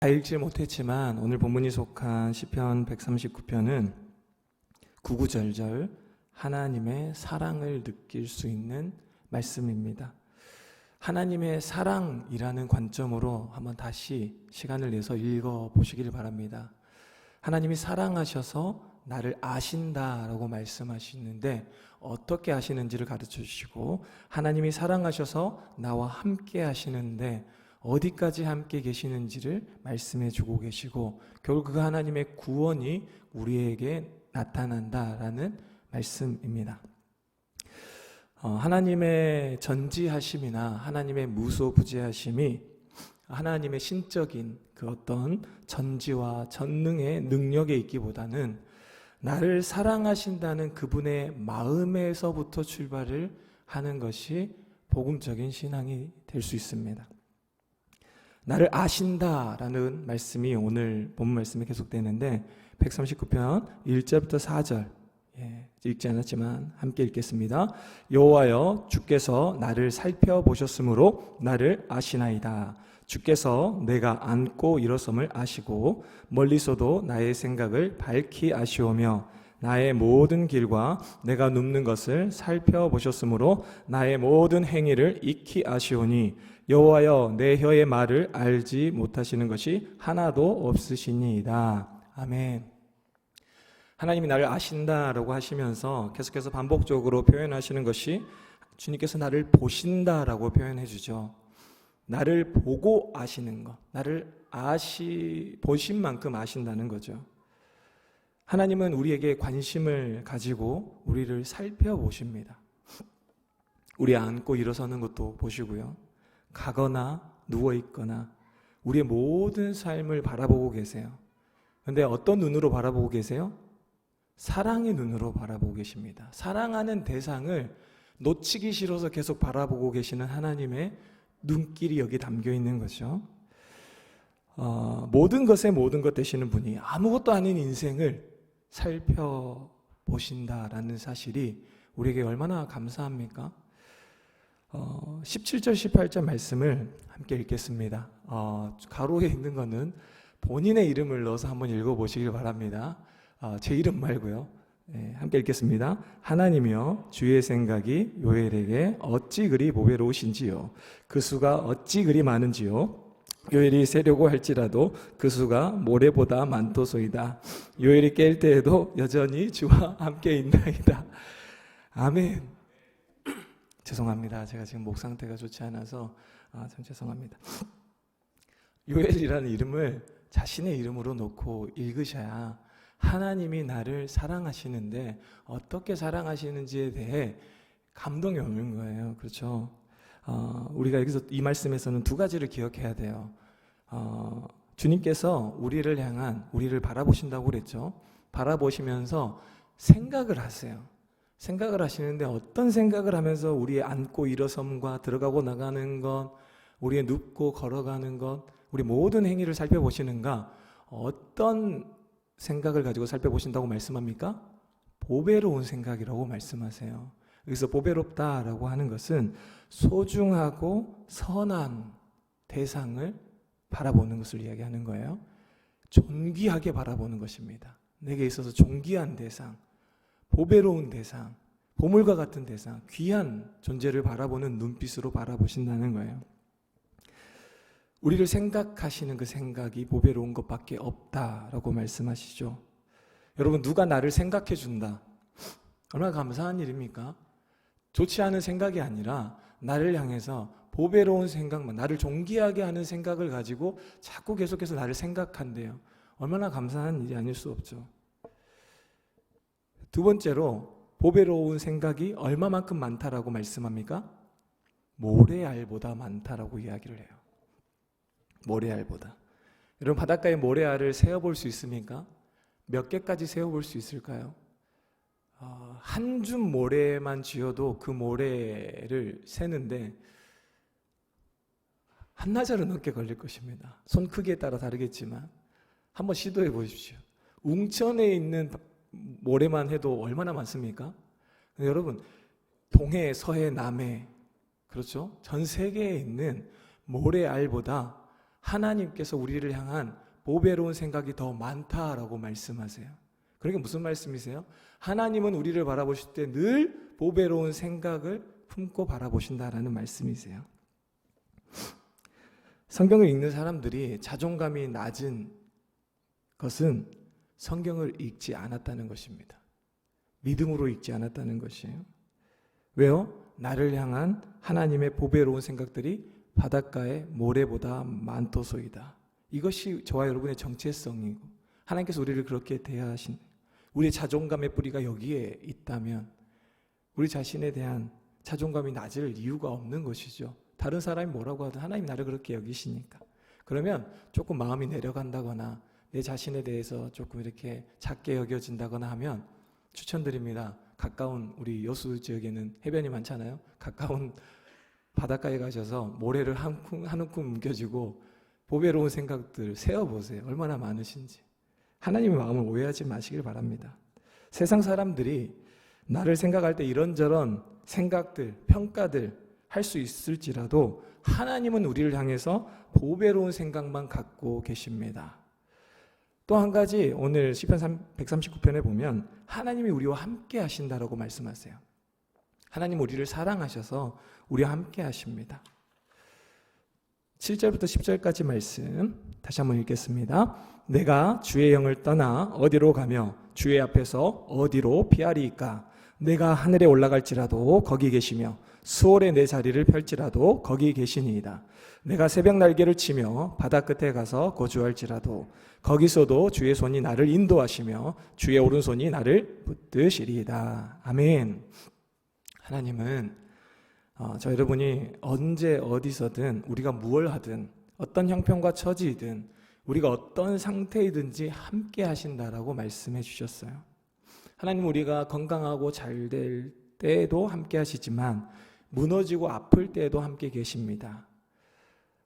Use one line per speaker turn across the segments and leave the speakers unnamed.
다 읽지 못했지만 오늘 본문이 속한 시편 139편은 구구절절 하나님의 사랑을 느낄 수 있는 말씀입니다. 하나님의 사랑이라는 관점으로 한번 다시 시간을 내서 읽어보시기를 바랍니다. 하나님이 사랑하셔서 나를 아신다라고 말씀하시는데 어떻게 아시는지를 가르쳐 주시고, 하나님이 사랑하셔서 나와 함께 하시는데 어디까지 함께 계시는지를 말씀해 주고 계시고, 결국 그 하나님의 구원이 우리에게 나타난다라는 말씀입니다. 하나님의 전지하심이나 하나님의 무소부재하심이 하나님의 신적인 그 어떤 전지와 전능의 능력에 있기보다는 나를 사랑하신다는 그분의 마음에서부터 출발을 하는 것이 복음적인 신앙이 될 수 있습니다. 나를 아신다라는 말씀이 오늘 본문 말씀에 계속되는데 139편 1절부터 4절 읽지 않았지만 함께 읽겠습니다. 여호와여, 주께서 나를 살펴보셨으므로 나를 아시나이다. 주께서 내가 앉고 일어섬을 아시고 멀리서도 나의 생각을 밝히 아시오며 나의 모든 길과 내가 눕는 것을 살펴보셨으므로 나의 모든 행위를 익히 아시오니 여호와여, 내 혀의 말을 알지 못하시는 것이 하나도 없으시니이다. 아멘. 하나님이 나를 아신다라고 하시면서 계속해서 반복적으로 표현하시는 것이 주님께서 나를 보신다라고 표현해 주죠. 나를 보고 아시는 것, 나를 보신 만큼 아신다는 거죠. 하나님은 우리에게 관심을 가지고 우리를 살펴보십니다. 우리 앉고 일어서는 것도 보시고요, 가거나 누워있거나 우리의 모든 삶을 바라보고 계세요. 그런데 어떤 눈으로 바라보고 계세요? 사랑의 눈으로 바라보고 계십니다. 사랑하는 대상을 놓치기 싫어서 계속 바라보고 계시는 하나님의 눈길이 여기 담겨 있는 거죠. 모든 것에 모든 것 되시는 분이 아무것도 아닌 인생을 살펴보신다라는 사실이 우리에게 얼마나 감사합니까? 17절 18절 말씀을 함께 읽겠습니다. 가로에 있는 거는 본인의 이름을 넣어서 한번 읽어보시길 바랍니다. 제 이름 말고요. 함께 읽겠습니다. 하나님이여, 주의 생각이 요엘에게 어찌 그리 보배로우신지요. 그 수가 어찌 그리 많은지요. 요엘이 세려고 할지라도 그 수가 모래보다 많도소이다. 요엘이 깰 때에도 여전히 주와 함께 있나이다. 아멘. 죄송합니다. 제가 지금 목 상태가 좋지 않아서 참 죄송합니다. 요엘이라는 이름을 자신의 이름으로 놓고 읽으셔야 하나님이 나를 사랑하시는데 어떻게 사랑하시는지에 대해 감동이 오는 거예요. 그렇죠? 우리가 여기서 이 말씀에서는 두 가지를 기억해야 돼요. 주님께서 우리를 바라보신다고 그랬죠. 바라보시면서 생각을 하세요. 생각을 하시는데 어떤 생각을 하면서 우리의 앉고 일어섬과 들어가고 나가는 것, 우리의 눕고 걸어가는 것, 우리 모든 행위를 살펴보시는가? 어떤 생각을 가지고 살펴보신다고 말씀합니까? 보배로운 생각이라고 말씀하세요. 여기서 보배롭다라고 하는 것은 소중하고 선한 대상을 바라보는 것을 이야기하는 거예요. 존귀하게 바라보는 것입니다. 내게 있어서 존귀한 대상, 보배로운 대상, 보물과 같은 대상, 귀한 존재를 바라보는 눈빛으로 바라보신다는 거예요. 우리를 생각하시는 그 생각이 보배로운 것밖에 없다라고 말씀하시죠. 여러분, 누가 나를 생각해 준다. 얼마나 감사한 일입니까? 좋지 않은 생각이 아니라 나를 향해서 보배로운 생각만, 나를 존귀하게 하는 생각을 가지고 자꾸 계속해서 나를 생각한대요. 얼마나 감사한 일이 아닐 수 없죠. 두 번째로, 보배로운 생각이 얼마만큼 많다라고 말씀합니까? 모래알보다 많다라고 이야기를 해요. 모래알보다. 여러분, 바닷가에 모래알을 세어볼 수 있습니까? 몇 개까지 세어볼 수 있을까요? 한 줌 모래만 쥐어도 그 모래를 세는데 한나절은 넘게 걸릴 것입니다. 손 크기에 따라 다르겠지만 한번 시도해 보십시오. 웅천에 있는 모래만 해도 얼마나 많습니까? 여러분, 동해, 서해, 남해, 그렇죠? 전 세계에 있는 모래알보다 하나님께서 우리를 향한 보배로운 생각이 더 많다라고 말씀하세요. 그러니까 무슨 말씀이세요? 하나님은 우리를 바라보실 때 늘 보배로운 생각을 품고 바라보신다라는 말씀이세요. 성경을 읽는 사람들이 자존감이 낮은 것은 성경을 읽지 않았다는 것입니다. 믿음으로 읽지 않았다는 것이에요. 왜요? 나를 향한 하나님의 보배로운 생각들이 바닷가의 모래보다 많도소이다. 이것이 저와 여러분의 정체성이고 하나님께서 우리를 그렇게 대하신, 우리의 자존감의 뿌리가 여기에 있다면 우리 자신에 대한 자존감이 낮을 이유가 없는 것이죠. 다른 사람이 뭐라고 하든 하나님 나를 그렇게 여기시니까. 그러면 조금 마음이 내려간다거나 내 자신에 대해서 조금 이렇게 작게 여겨진다거나 하면 추천드립니다. 가까운 우리 여수 지역에는 해변이 많잖아요. 가까운 바닷가에 가셔서 모래를 한 움큼 옮겨지고 보배로운 생각들 세어보세요. 얼마나 많으신지. 하나님의 마음을 오해하지 마시길 바랍니다. 세상 사람들이 나를 생각할 때 이런저런 생각들, 평가들 할 수 있을지라도 하나님은 우리를 향해서 보배로운 생각만 갖고 계십니다. 또 한 가지 오늘 시편 139편에 보면 하나님이 우리와 함께 하신다라고 말씀하세요. 하나님 우리를 사랑하셔서 우리와 함께 하십니다. 7절부터 10절까지 말씀 다시 한번 읽겠습니다. 내가 주의 영을 떠나 어디로 가며 주의 앞에서 어디로 피하리이까? 내가 하늘에 올라갈지라도 거기 계시며 수월에 내 자리를 펼지라도 거기 계시니이다. 내가 새벽 날개를 치며 바다 끝에 가서 거주할지라도 거기서도 주의 손이 나를 인도하시며 주의 오른손이 나를 붙드시리이다. 아멘. 하나님은 저 여러분이 언제 어디서든 우리가 무엇을 하든 어떤 형편과 처지이든 우리가 어떤 상태이든지 함께 하신다라고 말씀해 주셨어요. 하나님 우리가 건강하고 잘 될 때에도 함께 하시지만 무너지고 아플 때에도 함께 계십니다.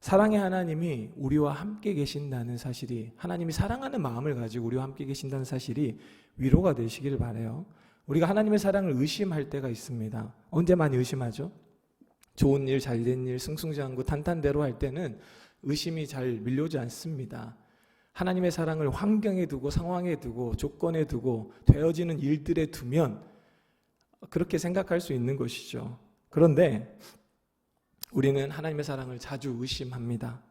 사랑의 하나님이 우리와 함께 계신다는 사실이, 하나님이 사랑하는 마음을 가지고 우리와 함께 계신다는 사실이 위로가 되시기를 바라요. 우리가 하나님의 사랑을 의심할 때가 있습니다. 언제 많이 의심하죠? 좋은 일, 잘된 일, 승승장구 탄탄대로 할 때는 의심이 잘 밀려오지 않습니다. 하나님의 사랑을 환경에 두고 상황에 두고 조건에 두고 되어지는 일들에 두면 그렇게 생각할 수 있는 것이죠. 그런데 우리는 하나님의 사랑을 자주 의심합니다.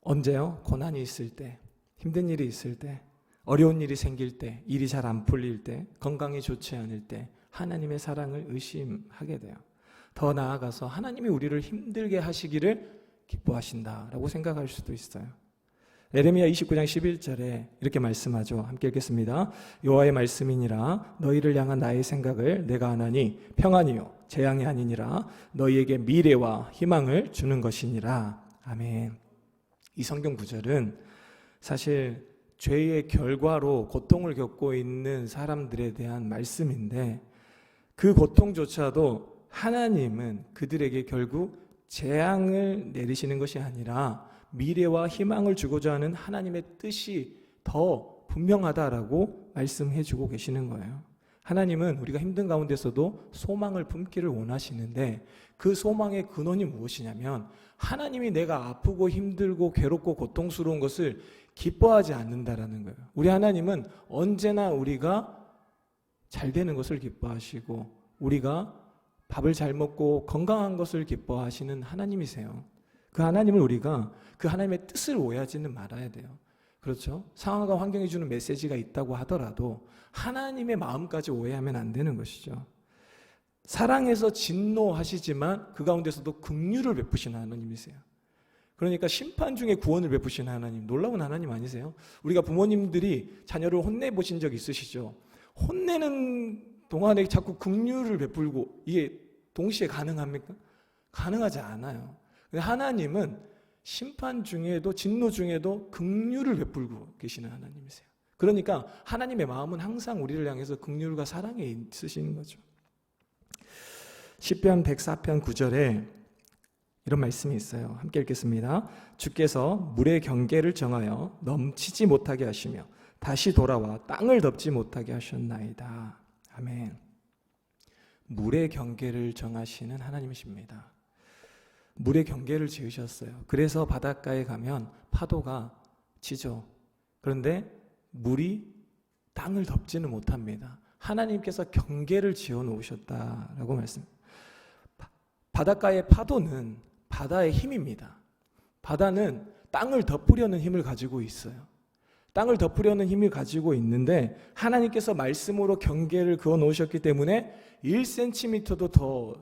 언제요? 고난이 있을 때, 힘든 일이 있을 때, 어려운 일이 생길 때, 일이 잘 안 풀릴 때, 건강이 좋지 않을 때 하나님의 사랑을 의심하게 돼요. 더 나아가서 하나님이 우리를 힘들게 하시기를 기뻐하신다라고 생각할 수도 있어요. 에레미야 29장 11절에 이렇게 말씀하죠. 함께 읽겠습니다. 여호와의 말씀이니라 너희를 향한 나의 생각을 내가 아나니 평안이요 재앙이 아니니라 너희에게 미래와 희망을 주는 것이니라. 아멘. 이 성경 구절은 사실 죄의 결과로 고통을 겪고 있는 사람들에 대한 말씀인데 그 고통조차도 하나님은 그들에게 결국 재앙을 내리시는 것이 아니라 미래와 희망을 주고자 하는 하나님의 뜻이 더 분명하다라고 말씀해 주고 계시는 거예요. 하나님은 우리가 힘든 가운데서도 소망을 품기를 원하시는데 그 소망의 근원이 무엇이냐면 하나님이 내가 아프고 힘들고 괴롭고 고통스러운 것을 기뻐하지 않는다라는 거예요. 우리 하나님은 언제나 우리가 잘 되는 것을 기뻐하시고 우리가 밥을 잘 먹고 건강한 것을 기뻐하시는 하나님이세요. 그 하나님을 우리가 그 하나님의 뜻을 오해하지는 말아야 돼요. 그렇죠? 상황과 환경이 주는 메시지가 있다고 하더라도 하나님의 마음까지 오해하면 안 되는 것이죠. 사랑해서 진노하시지만 그 가운데서도 긍휼을 베푸시는 하나님이세요. 그러니까 심판 중에 구원을 베푸시는 하나님, 놀라운 하나님 아니세요? 우리가 부모님들이 자녀를 혼내보신 적 있으시죠? 혼내는 동안에 자꾸 긍휼을 베풀고 이게 동시에 가능합니까? 가능하지 않아요. 하나님은 심판 중에도 진노 중에도 긍휼을 베풀고 계시는 하나님이세요. 그러니까 하나님의 마음은 항상 우리를 향해서 긍휼과 사랑에 있으시는 거죠. 시편 104편 9절에 이런 말씀이 있어요. 함께 읽겠습니다. 주께서 물의 경계를 정하여 넘치지 못하게 하시며 다시 돌아와 땅을 덮지 못하게 하셨나이다. 아멘. 물의 경계를 정하시는 하나님이십니다. 물의 경계를 지으셨어요. 그래서 바닷가에 가면 파도가 치죠. 그런데 물이 땅을 덮지는 못합니다. 하나님께서 경계를 지어 놓으셨다라고 말씀합니다. 바닷가의 파도는 바다의 힘입니다. 바다는 땅을 덮으려는 힘을 가지고 있어요. 땅을 덮으려는 힘을 가지고 있는데 하나님께서 말씀으로 경계를 그어 놓으셨기 때문에 1cm도 더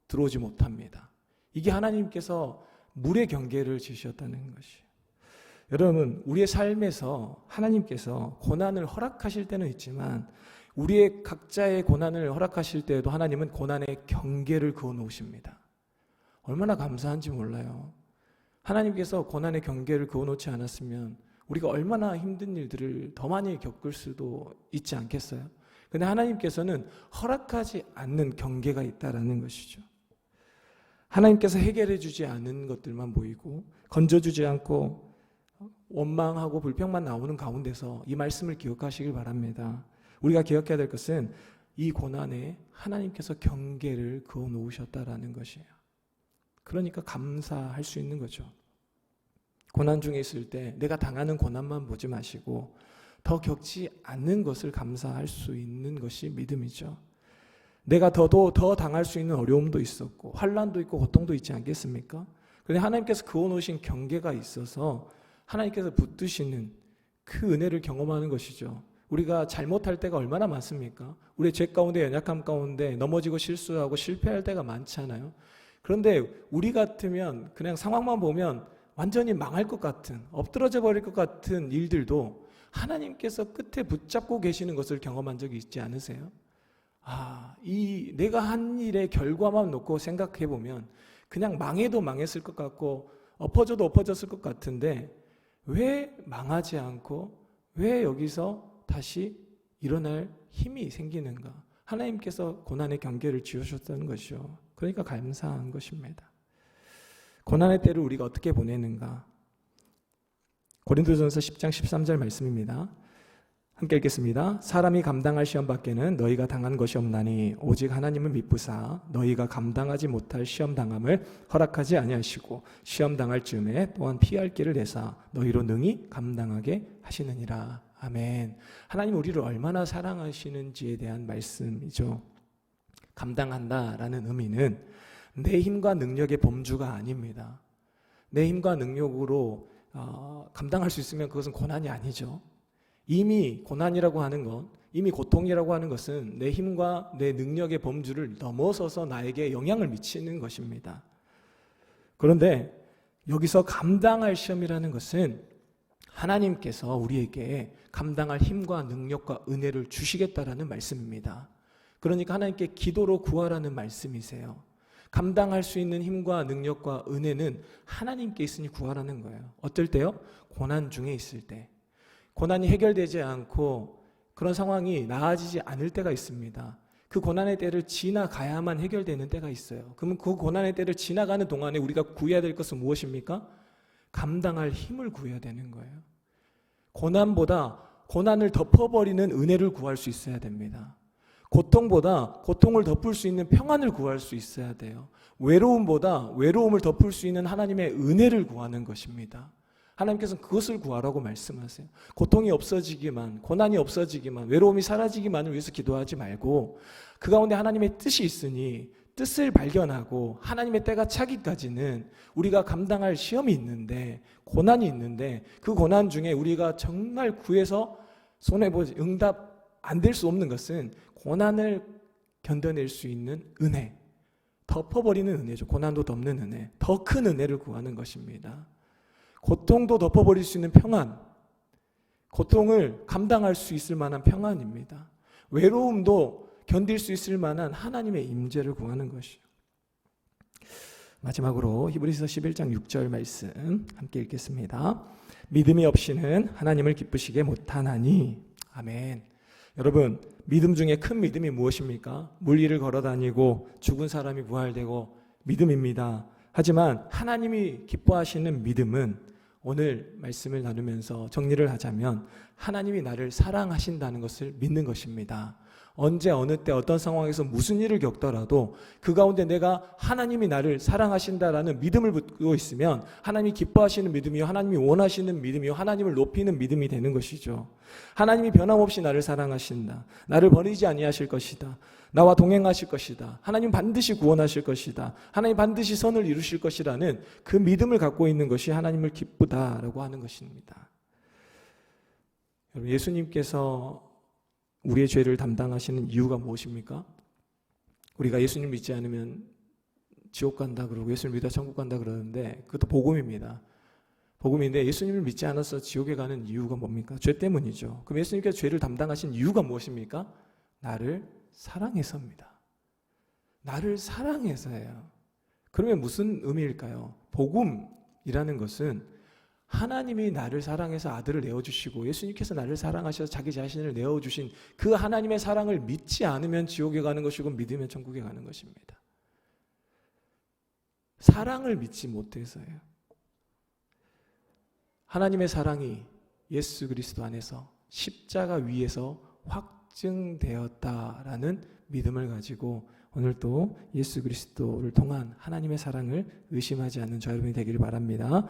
들어오지 못합니다. 이게 하나님께서 물의 경계를 지으셨다는 것이에요. 여러분, 우리의 삶에서 하나님께서 고난을 허락하실 때는 있지만 우리의 각자의 고난을 허락하실 때에도 하나님은 고난의 경계를 그어 놓으십니다. 얼마나 감사한지 몰라요. 하나님께서 고난의 경계를 그어 놓지 않았으면 우리가 얼마나 힘든 일들을 더 많이 겪을 수도 있지 않겠어요? 근데 하나님께서는 허락하지 않는 경계가 있다라는 것이죠. 하나님께서 해결해 주지 않은 것들만 보이고 건져주지 않고 원망하고 불평만 나오는 가운데서 이 말씀을 기억하시길 바랍니다. 우리가 기억해야 될 것은 이 고난에 하나님께서 경계를 그어 놓으셨다라는 것이에요. 그러니까 감사할 수 있는 거죠. 고난 중에 있을 때 내가 당하는 고난만 보지 마시고 더 겪지 않는 것을 감사할 수 있는 것이 믿음이죠. 내가 더 당할 수 있는 어려움도 있었고 환난도 있고 고통도 있지 않겠습니까? 그런데 하나님께서 그어 놓으신 경계가 있어서 하나님께서 붙드시는 그 은혜를 경험하는 것이죠. 우리가 잘못할 때가 얼마나 많습니까? 우리의 죄 가운데 연약함 가운데 넘어지고 실수하고 실패할 때가 많잖아요. 그런데 우리 같으면 그냥 상황만 보면 완전히 망할 것 같은, 엎드러져 버릴 것 같은 일들도 하나님께서 끝에 붙잡고 계시는 것을 경험한 적이 있지 않으세요? 이 내가 한 일의 결과만 놓고 생각해 보면 그냥 망해도 망했을 것 같고 엎어져도 엎어졌을 것 같은데 왜 망하지 않고 왜 여기서 다시 일어날 힘이 생기는가? 하나님께서 고난의 경계를 지으셨다는 것이죠. 그러니까 감사한 것입니다. 고난의 때를 우리가 어떻게 보내는가? 고린도전서 10장 13절 말씀입니다. 함께 읽겠습니다. 사람이 감당할 시험 밖에는 너희가 당한 것이 없나니 오직 하나님은 미쁘사 너희가 감당하지 못할 시험 당함을 허락하지 아니하시고 시험 당할 즈음에 또한 피할 길을 내사 너희로 능히 감당하게 하시느니라. 아멘. 하나님 우리를 얼마나 사랑하시는지에 대한 말씀이죠. 감당한다라는 의미는 내 힘과 능력의 범주가 아닙니다. 내 힘과 능력으로 감당할 수 있으면 그것은 고난이 아니죠. 이미 고난이라고 하는 것, 이미 고통이라고 하는 것은 내 힘과 내 능력의 범주를 넘어서서 나에게 영향을 미치는 것입니다. 그런데 여기서 감당할 시험이라는 것은 하나님께서 우리에게 감당할 힘과 능력과 은혜를 주시겠다라는 말씀입니다. 그러니까 하나님께 기도로 구하라는 말씀이세요. 감당할 수 있는 힘과 능력과 은혜는 하나님께 있으니 구하라는 거예요. 어떨 때요? 고난 중에 있을 때. 고난이 해결되지 않고 그런 상황이 나아지지 않을 때가 있습니다. 그 고난의 때를 지나가야만 해결되는 때가 있어요. 그러면 그 고난의 때를 지나가는 동안에 우리가 구해야 될 것은 무엇입니까? 감당할 힘을 구해야 되는 거예요. 고난보다 고난을 덮어버리는 은혜를 구할 수 있어야 됩니다. 고통보다 고통을 덮을 수 있는 평안을 구할 수 있어야 돼요. 외로움보다 외로움을 덮을 수 있는 하나님의 은혜를 구하는 것입니다. 하나님께서는 그것을 구하라고 말씀하세요. 고통이 없어지기만, 고난이 없어지기만, 외로움이 사라지기만을 위해서 기도하지 말고 그 가운데 하나님의 뜻이 있으니 뜻을 발견하고 하나님의 때가 차기까지는 우리가 감당할 시험이 있는데, 고난이 있는데 그 고난 중에 우리가 정말 구해서 손해보지 응답 안 될 수 없는 것은 고난을 견뎌낼 수 있는 은혜, 덮어버리는 은혜죠. 고난도 덮는 은혜, 더 큰 은혜를 구하는 것입니다. 고통도 덮어버릴 수 있는 평안, 고통을 감당할 수 있을 만한 평안입니다. 외로움도 견딜 수 있을 만한 하나님의 임재를 구하는 것이요. 마지막으로 히브리서 11장 6절 말씀 함께 읽겠습니다. 믿음이 없이는 하나님을 기쁘시게 못하나니. 아멘. 여러분, 믿음 중에 큰 믿음이 무엇입니까? 물리를 걸어다니고 죽은 사람이 부활되고 믿음입니다. 하지만 하나님이 기뻐하시는 믿음은 오늘 말씀을 나누면서 정리를 하자면 하나님이 나를 사랑하신다는 것을 믿는 것입니다. 언제 어느 때 어떤 상황에서 무슨 일을 겪더라도 그 가운데 내가 하나님이 나를 사랑하신다라는 믿음을 붙고 있으면 하나님이 기뻐하시는 믿음이요, 하나님이 원하시는 믿음이요, 하나님을 높이는 믿음이 되는 것이죠. 하나님이 변함없이 나를 사랑하신다, 나를 버리지 아니하실 것이다, 나와 동행하실 것이다, 하나님 반드시 구원하실 것이다, 하나님 반드시 선을 이루실 것이라는 그 믿음을 갖고 있는 것이 하나님을 기쁘다라고 하는 것입니다. 여러분, 예수님께서 우리의 죄를 담당하시는 이유가 무엇입니까? 우리가 예수님 믿지 않으면 지옥 간다 그러고 예수님 믿어 천국 간다 그러는데 그것도 복음입니다. 복음인데 예수님을 믿지 않아서 지옥에 가는 이유가 뭡니까? 죄 때문이죠. 그럼 예수님께서 죄를 담당하신 이유가 무엇입니까? 나를 사랑해서입니다. 나를 사랑해서예요. 그러면 무슨 의미일까요? 복음이라는 것은 하나님이 나를 사랑해서 아들을 내어주시고 예수님께서 나를 사랑하셔서 자기 자신을 내어주신 그 하나님의 사랑을 믿지 않으면 지옥에 가는 것이고 믿으면 천국에 가는 것입니다. 사랑을 믿지 못해서요. 하나님의 사랑이 예수 그리스도 안에서 십자가 위에서 확증되었다라는 믿음을 가지고 오늘도 예수 그리스도를 통한 하나님의 사랑을 의심하지 않는 저 여러분이 되기를 바랍니다.